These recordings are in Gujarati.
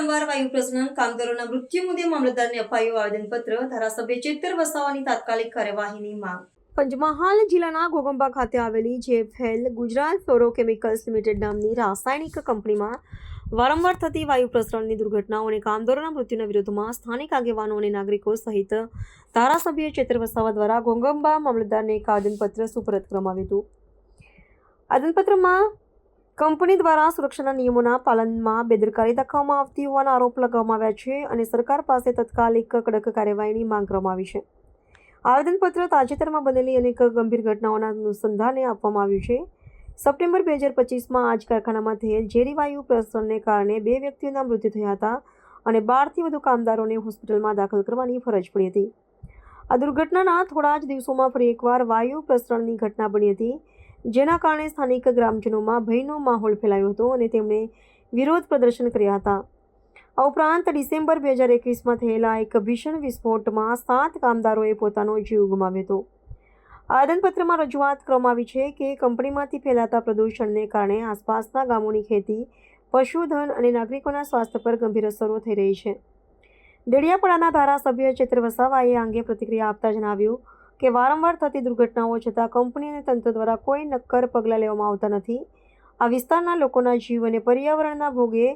વારંવાર વાયુ પ્રસરણ કામદારોના મૃત્યુ મુદ્દે મામલતદારને અપાયું આવેદનપત્ર, ધારાસભ્ય ચેતર વસાવાની તાત્કાલિક કાર્યવાહીની માંગ। પંચમહાલ જિલ્લાના ઘોગંબા ખાતે આવેલી જેફેલ ગુજરાત ફ્લોરોકેમિકલ્સ લિમિટેડ નામની રાસાયણિક કંપનીમાં વારંવાર થતી વાયુ પ્રસરણની દુર્ઘટનાઓ અને કામદારોના મૃત્યુના વિરોધમાં સ્થાનિક આગેવાનો અને નાગરિકો સહિત ધારાસભ્ય ચેતર વસાવા દ્વારા ઘોગંબા મામલતદારને એક આવેદનપત્ર સુપરત કરવામાં આવ્યું હતું। આવેદનપત્રમાં કંપની દ્વારા સુરક્ષાના નિયમોના પાલનમાં બેદરકારી દાખવવામાં આવતી હોવાના આરોપ લગાવવામાં આવ્યા છે અને સરકાર પાસે તાત્કાલિક કડક કાર્યવાહીની માંગ કરવામાં આવી છે। આવેદનપત્ર તાજેતરમાં બનેલી અનેક ગંભીર ઘટનાઓના અનુસંધાને આપવામાં આવ્યું છે। સપ્ટેમ્બર 2025માં આ જ કારખાનામાં થયેલ ઝેરી વાયુ પ્રસરણને કારણે 2 વ્યક્તિઓના મૃત્યુ થયા હતા અને 12થી વધુ કામદારોને હોસ્પિટલમાં દાખલ કરવાની ફરજ પડી હતી। આ દુર્ઘટનાના થોડા જ દિવસોમાં ફરી એકવાર વાયુ પ્રસરણની ઘટના બની હતી, જેના કારણે સ્થાનિક ગ્રામજનોમાં ભયનો માહોલ ફેલાયો હતો અને તેમણે વિરોધ પ્રદર્શન કર્યા હતા। આ ઉપરાંત ડિસેમ્બર 2021માં થયેલા એક ભીષણ વિસ્ફોટમાં 7 કામદારોએ પોતાનો જીવ ગુમાવ્યો હતો। આવેદનપત્રમાં રજૂઆત કરવામાં આવી છે કે કંપનીમાંથી ફેલાતા પ્રદૂષણને કારણે આસપાસના ગામોની ખેતી, પશુધન અને નાગરિકોના સ્વાસ્થ્ય પર ગંભીર અસરો થઈ રહી છે। દેડિયાપાડાના ધારાસભ્ય ચેતર વસાવાએ આ અંગે પ્રતિક્રિયા આપતા જણાવ્યું કે વારંવાર થતી દુર્ઘટનાઓ છતાં કંપની અને તંત્ર દ્વારા કોઈ નક્કર પગલાં લેવામાં આવતા નથી। આ વિસ્તારના લોકોના જીવ અને પર્યાવરણના ભોગે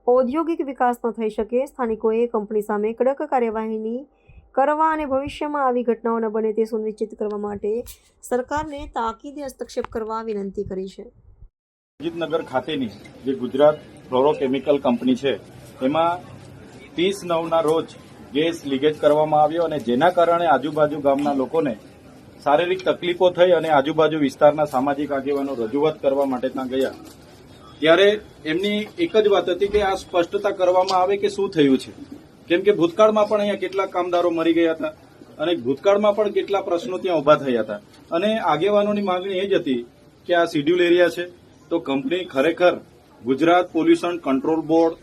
ઔદ્યોગિક વિકાસ ન થઈ શકે। સ્થાનિકોએ કંપની સામે કડક કાર્યવાહીની કરવા અને ભવિષ્યમાં આવી ઘટનાઓ ન બને તે સુનિશ્ચિત કરવા માટે સરકારને તાકીદે હસ્તક્ષેપ કરવા વિનંતી કરી છે। અજીતનગર ખાતેની જે ગુજરાત ફ્લોરોકેમિકલ કંપની છે, એમાં 30/9ના રોજ ગેસ લીકેજ કરવામાં આવ્યો અને જેના કારણે આજુબાજુ ગામના લોકોને શારીરિક તકલીફો થઈ અને આજુબાજુ વિસ્તારના સામાજિક આગેવાનો રજૂઆત કરવા માટે ત્યાં ગયા ત્યારે એમની એક જ વાત હતી કે આ સ્પષ્ટતા કરવામાં આવે કે શું થયું છે, કેમ કે ભૂતકાળમાં પણ અહીંયા કેટલાક કામદારો મરી ગયા હતા અને ભૂતકાળમાં પણ કેટલા પ્રશ્નો ત્યાં ઉભા થયા હતા અને આગેવાનોની માંગણી એ જ હતી કે આ શિડ્યુલ એરિયા છે તો કંપની ખરેખર ગુજરાત પોલ્યુશન કંટ્રોલ બોર્ડ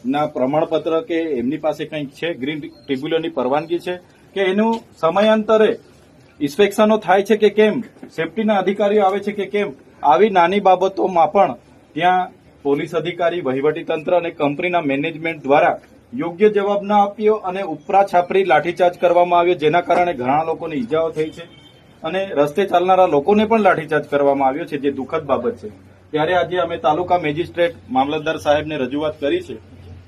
ના પ્રમાણપત્ર કે એમની પાસે કંઈક છે, ગ્રીન ટ્રિબ્યુનલની પરવાનગી છે કે એનું સમયાંતરે ઇન્સ્પેક્શનો થાય છે કે કેમ, સેફટીના અધિકારીઓ આવે છે કે કેમ, આવી નાની બાબતોમાં પણ ત્યાં પોલીસ અધિકારી, વહીવટીતંત્ર અને કંપનીના મેનેજમેન્ટ દ્વારા યોગ્ય જવાબ ન આપ્યો અને ઉપરા છાપરી લાઠીચાર્જ કરવામાં આવ્યો, જેના કારણે ઘણા લોકોને ઈજાઓ થઈ છે અને રસ્તે ચાલનારા લોકોને પણ લાઠીચાર્જ કરવામાં આવ્યો છે, જે દુઃખદ બાબત છે। ત્યારે આજે અમે તાલુકા મેજિસ્ટ્રેટ મામલતદાર સાહેબને રજૂઆત કરી છે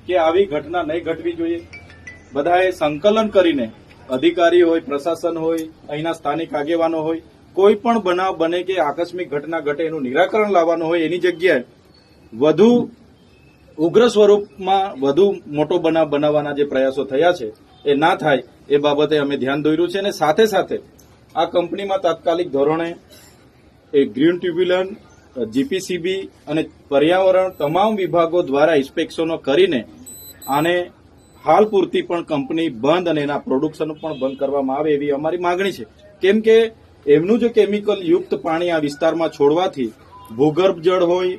કે આવી ઘટના નહીં ઘટવી જોઈએ। બધાએ સંકલન કરીને અધિકારી હોય, પ્રશાસન હોય, અહીંના સ્થાનિક આગેવાનો હોય, કોઈ પણ બનાવ બને કે આકસ્મિક ઘટના ઘટે એનું નિરાકરણ લાવવાનું હોય, એની જગ્યાએ વધુ ઉગ્ર સ્વરૂપમાં વધુ મોટો બનાવ બનાવવાના જે પ્રયાસો થયા છે એ ના થાય એ બાબતે અમે ધ્યાન દોર્યું છે અને સાથે સાથે આ કંપનીમાં તાત્કાલિક ધોરણે એક ગ્રીન ટ્રિબ્યુનલ, જીપીસીબી અને પર્યાવરણ તમામ વિભાગો દ્વારા ઇન્સ્પેક્શનો કરીને આને હાલ પૂરતી પણ કંપની બંધ અને એના પ્રોડક્શન પણ બંધ કરવામાં આવે એવી અમારી માંગણી છે, કેમ કે એમનું જે કેમિકલ યુક્ત પાણી આ વિસ્તારમાં છોડવાથી ભૂગર્ભ જળ હોય,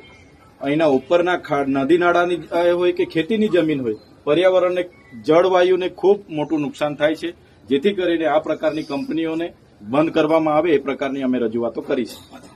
અહીંના ઉપરના નદી નાળાની હોય કે ખેતીની જમીન હોય, પર્યાવરણને જળવાયુને ખૂબ મોટું નુકસાન થાય છે, જેથી કરીને આ પ્રકારની કંપનીઓને બંધ કરવામાં આવે એ પ્રકારની અમે રજૂઆતો કરી છે।